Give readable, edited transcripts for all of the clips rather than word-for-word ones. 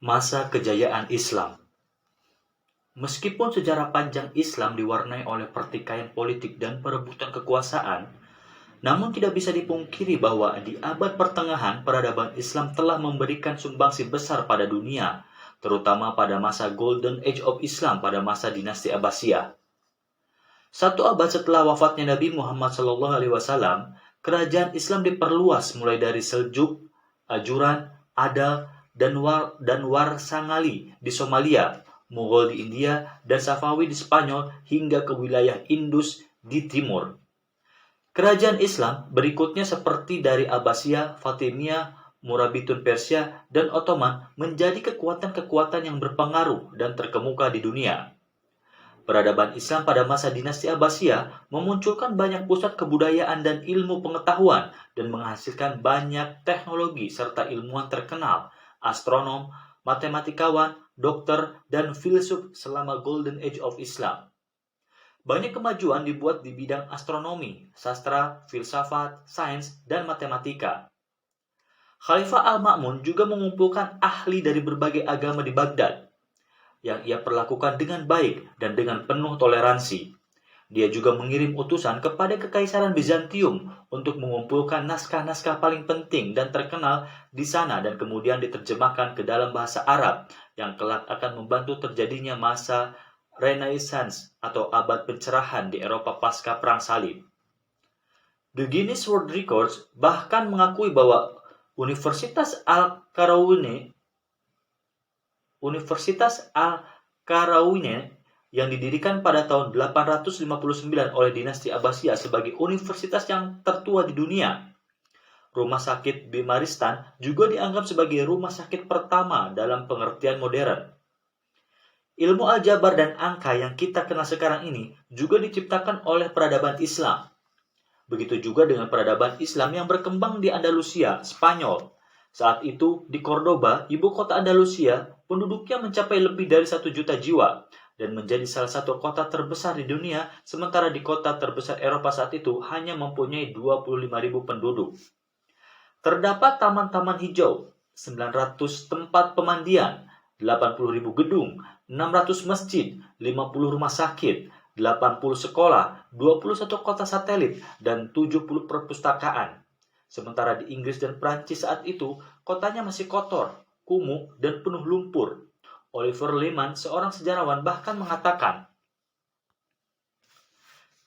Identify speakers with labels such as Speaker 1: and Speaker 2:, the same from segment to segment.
Speaker 1: Masa kejayaan Islam. Meskipun sejarah panjang Islam diwarnai oleh pertikaian politik dan perebutan kekuasaan, namun tidak bisa dipungkiri bahwa di abad pertengahan peradaban Islam telah memberikan sumbangsi besar pada dunia, terutama pada masa Golden Age of Islam pada masa dinasti Abbasiyah. Satu abad setelah wafatnya Nabi Muhammad SAW, kerajaan Islam diperluas mulai dari Seljuk, Ajuran, Adal, dan Warsangali di Somalia, Mughal di India, dan Safawi di Spanyol hingga ke wilayah Indus di timur. Kerajaan Islam berikutnya seperti dari Abbasiyah, Fatimiyah, Murabitun Persia, dan Ottoman menjadi kekuatan-kekuatan yang berpengaruh dan terkemuka di dunia. Peradaban Islam pada masa dinasti Abbasiyah memunculkan banyak pusat kebudayaan dan ilmu pengetahuan dan menghasilkan banyak teknologi serta ilmuwan terkenal, astronom, matematikawan, dokter, dan filsuf selama Golden Age of Islam. Banyak kemajuan dibuat di bidang astronomi, sastra, filsafat, sains, dan matematika. Khalifah Al-Ma'mun juga mengumpulkan ahli dari berbagai agama di Baghdad, yang ia perlakukan dengan baik dan dengan penuh toleransi. Dia juga mengirim utusan kepada Kekaisaran Bizantium untuk mengumpulkan naskah-naskah paling penting dan terkenal di sana dan kemudian diterjemahkan ke dalam bahasa Arab yang kelak akan membantu terjadinya masa Renaissance atau abad pencerahan di Eropa pasca Perang Salib. The Guinness World Records bahkan mengakui bahwa Universitas Al-Qarawiyyin yang didirikan pada tahun 859 oleh dinasti Abbasiyah sebagai universitas yang tertua di dunia. Rumah sakit Bimaristan juga dianggap sebagai rumah sakit pertama dalam pengertian modern. Ilmu aljabar dan angka yang kita kenal sekarang ini juga diciptakan oleh peradaban Islam. Begitu juga dengan peradaban Islam yang berkembang di Andalusia, Spanyol. Saat itu, di Cordoba, ibu kota Andalusia, penduduknya mencapai lebih dari 1 juta jiwa dan menjadi salah satu kota terbesar di dunia, sementara di kota terbesar Eropa saat itu hanya mempunyai 25.000 penduduk. Terdapat taman-taman hijau, 900 tempat pemandian, 80.000 gedung, 600 masjid, 50 rumah sakit, 80 sekolah, 21 kota satelit, dan 70 perpustakaan. Sementara di Inggris dan Prancis saat itu, kotanya masih kotor, kumuh, dan penuh lumpur. Oliver Leman, seorang sejarawan, bahkan mengatakan,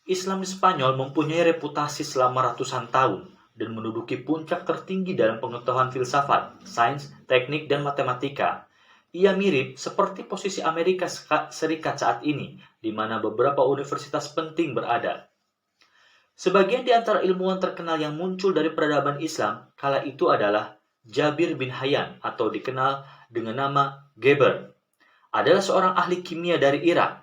Speaker 1: Islam di Spanyol mempunyai reputasi selama ratusan tahun dan menduduki puncak tertinggi dalam pengetahuan filsafat, sains, teknik, dan matematika. Ia mirip seperti posisi Amerika Serikat saat ini, di mana beberapa universitas penting berada. Sebagian di antara ilmuwan terkenal yang muncul dari peradaban Islam kala itu adalah Jabir bin Hayyan atau dikenal dengan nama Geber. Adalah seorang ahli kimia dari Irak.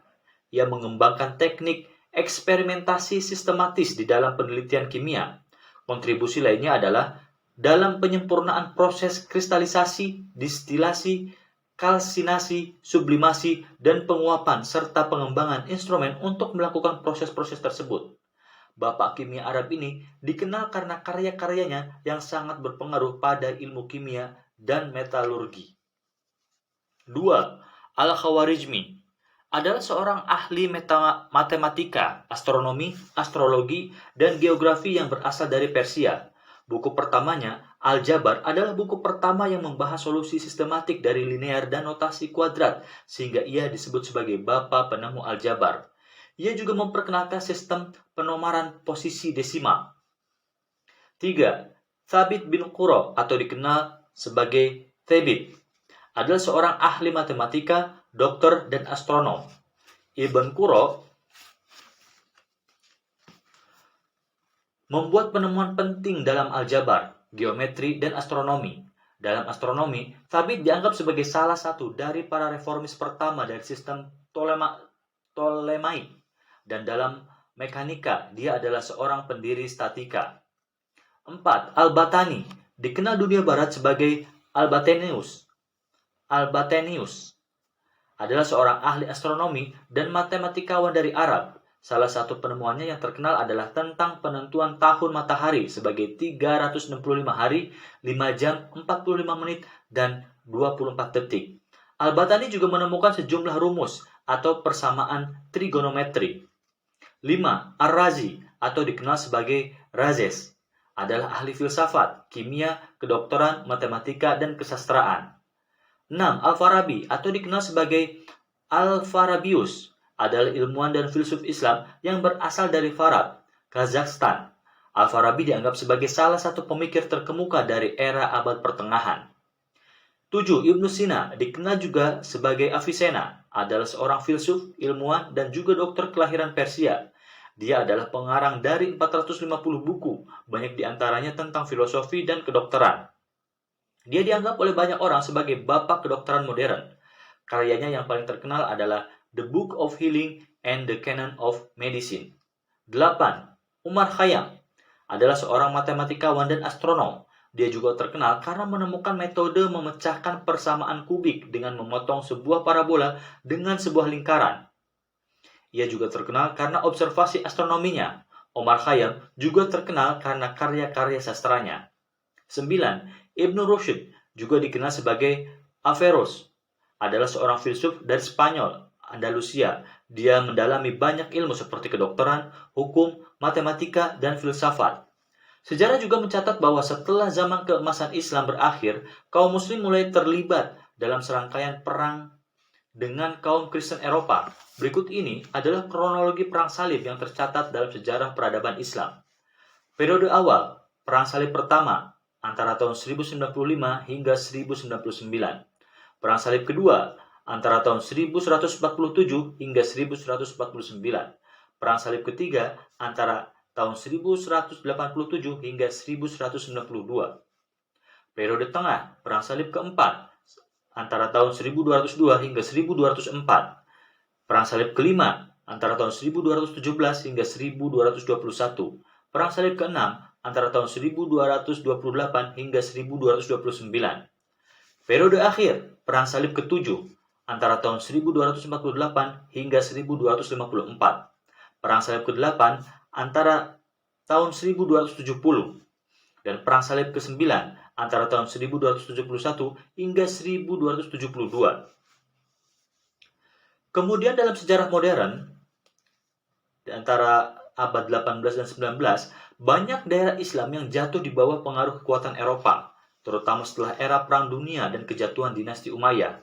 Speaker 1: Ia mengembangkan teknik eksperimentasi sistematis di dalam penelitian kimia. Kontribusi lainnya adalah dalam penyempurnaan proses kristalisasi, distilasi, kalsinasi, sublimasi, dan penguapan serta pengembangan instrumen untuk melakukan proses-proses tersebut. Bapak kimia Arab ini dikenal karena karya-karyanya yang sangat berpengaruh pada ilmu kimia dan metalurgi. 2. Al-Khawarizmi adalah seorang ahli matematika, astronomi, astrologi, dan geografi yang berasal dari Persia. Buku pertamanya, Al-Jabar, adalah buku pertama yang membahas solusi sistematik dari linear dan notasi kuadrat, sehingga ia disebut sebagai Bapa penemu Al-Jabar. Ia juga memperkenalkan sistem penomaran posisi desimal. 3. Thabit bin Qurra atau dikenal sebagai Thabit adalah seorang ahli matematika, dokter, dan astronom. Ibn Qurra membuat penemuan penting dalam aljabar, geometri, dan astronomi. Dalam astronomi, Thabit dianggap sebagai salah satu dari para reformis pertama dari sistem Ptolemaic. Dan dalam mekanika, dia adalah seorang pendiri statika. 4. Al-Battani dikenal dunia barat sebagai Albatenius. Albatenius adalah seorang ahli astronomi dan matematikawan dari Arab. Salah satu penemuannya yang terkenal adalah tentang penentuan tahun matahari sebagai 365 hari, 5 jam, 45 menit, dan 24 detik. Al-Batani juga menemukan sejumlah rumus atau persamaan trigonometri. 5. Ar-Razi atau dikenal sebagai Razes adalah ahli filsafat, kimia, kedokteran, matematika, dan kesastraan. 6. Al-Farabi atau dikenal sebagai Al-Farabius adalah ilmuwan dan filsuf Islam yang berasal dari Farab, Kazakhstan. Al-Farabi dianggap sebagai salah satu pemikir terkemuka dari era abad pertengahan. 7. Ibnu Sina, dikenal juga sebagai Avicenna, adalah seorang filsuf, ilmuwan, dan juga dokter kelahiran Persia. Dia adalah pengarang dari 450 buku, banyak diantaranya tentang filosofi dan kedokteran. Dia dianggap oleh banyak orang sebagai bapak kedokteran modern. Karyanya yang paling terkenal adalah The Book of Healing and the Canon of Medicine. 8. Umar Khayyam adalah seorang matematikawan dan astronom. Dia juga terkenal karena menemukan metode memecahkan persamaan kubik dengan memotong sebuah parabola dengan sebuah lingkaran. Ia juga terkenal karena observasi astronominya. Omar Khayyam juga terkenal karena karya-karya sastranya. 9. Ibnu Rushd juga dikenal sebagai Averroes, adalah seorang filsuf dari Spanyol, Andalusia. Dia mendalami banyak ilmu seperti kedokteran, hukum, matematika, dan filsafat. Sejarah juga mencatat bahwa setelah zaman keemasan Islam berakhir, kaum muslim mulai terlibat dalam serangkaian perang dengan kaum Kristen Eropa. Berikut ini adalah kronologi perang salib yang tercatat dalam sejarah peradaban Islam. Periode awal, perang salib pertama, antara tahun 1095 hingga 1099. Perang salib kedua, antara tahun 1147 hingga 1149. Perang salib ketiga, antara tahun 1187 hingga 1192. Periode tengah, perang salib keempat, antara tahun 1202 hingga 1204. Perang salib kelima, antara tahun 1217 hingga 1221. Perang salib keenam, antara tahun 1228 hingga 1229. Periode akhir, perang salib ketujuh, antara tahun 1248 hingga 1254. Perang salib ke-8 antara tahun 1270. Dan perang salib ke-9 antara tahun 1271 hingga 1272. Kemudian dalam sejarah modern, di antara abad 18 dan 19, banyak daerah Islam yang jatuh di bawah pengaruh kekuatan Eropa, terutama setelah era Perang Dunia dan kejatuhan dinasti Umayyah.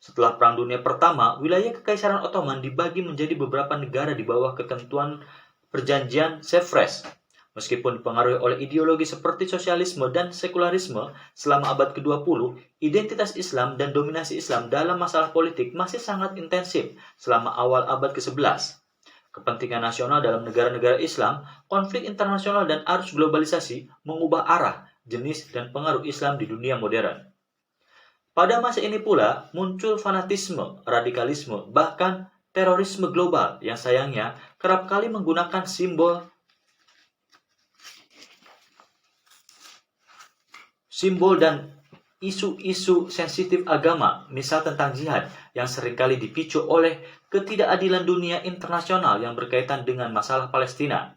Speaker 1: Setelah Perang Dunia Pertama, wilayah Kekaisaran Ottoman dibagi menjadi beberapa negara di bawah ketentuan Perjanjian Sevres. Meskipun dipengaruhi oleh ideologi seperti sosialisme dan sekularisme, selama abad ke-20, identitas Islam dan dominasi Islam dalam masalah politik masih sangat intensif selama awal abad ke-11. Kepentingan nasional dalam negara-negara Islam, konflik internasional dan arus globalisasi mengubah arah, jenis, dan pengaruh Islam di dunia modern. Pada masa ini pula muncul fanatisme, radikalisme, bahkan terorisme global yang sayangnya kerap kali menggunakan simbol dan isu-isu sensitif agama, misal tentang jihad, yang seringkali dipicu oleh ketidakadilan dunia internasional yang berkaitan dengan masalah Palestina.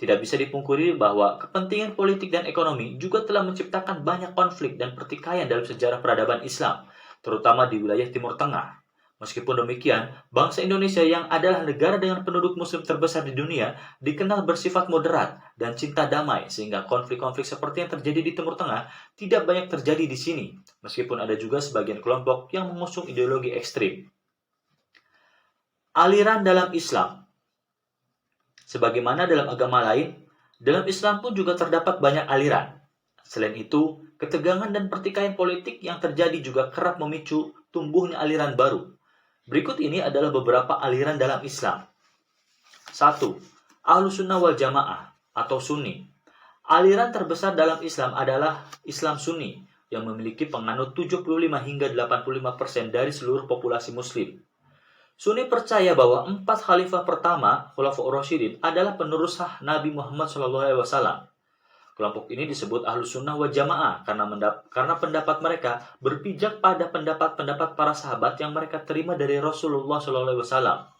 Speaker 1: Tidak bisa dipungkiri bahwa kepentingan politik dan ekonomi juga telah menciptakan banyak konflik dan pertikaian dalam sejarah peradaban Islam, terutama di wilayah Timur Tengah. Meskipun demikian, bangsa Indonesia yang adalah negara dengan penduduk muslim terbesar di dunia dikenal bersifat moderat dan cinta damai, sehingga konflik-konflik seperti yang terjadi di Timur Tengah tidak banyak terjadi di sini, meskipun ada juga sebagian kelompok yang mengusung ideologi ekstrim. Aliran dalam Islam. Sebagaimana dalam agama lain, dalam Islam pun juga terdapat banyak aliran. Selain itu, ketegangan dan pertikaian politik yang terjadi juga kerap memicu tumbuhnya aliran baru. Berikut ini adalah beberapa aliran dalam Islam. 1. Ahlus Sunnah wal Jamaah atau Sunni. Aliran terbesar dalam Islam adalah Islam Sunni yang memiliki penganut 75 hingga 85% dari seluruh populasi muslim. Sunni percaya bahwa 4 khalifah pertama, Khulafaur Rasyidin, adalah penerus sah Nabi Muhammad SAW. Kelompok ini disebut Ahlus Sunnah wal Jamaah karena pendapat mereka berpijak pada pendapat-pendapat para sahabat yang mereka terima dari Rasulullah SAW.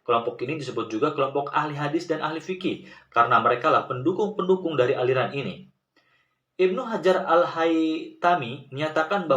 Speaker 1: Kelompok ini disebut juga kelompok ahli hadis dan ahli fikih, karena mereka lah pendukung-pendukung dari aliran ini. Ibnu Hajar al-Haytami menyatakan bahwa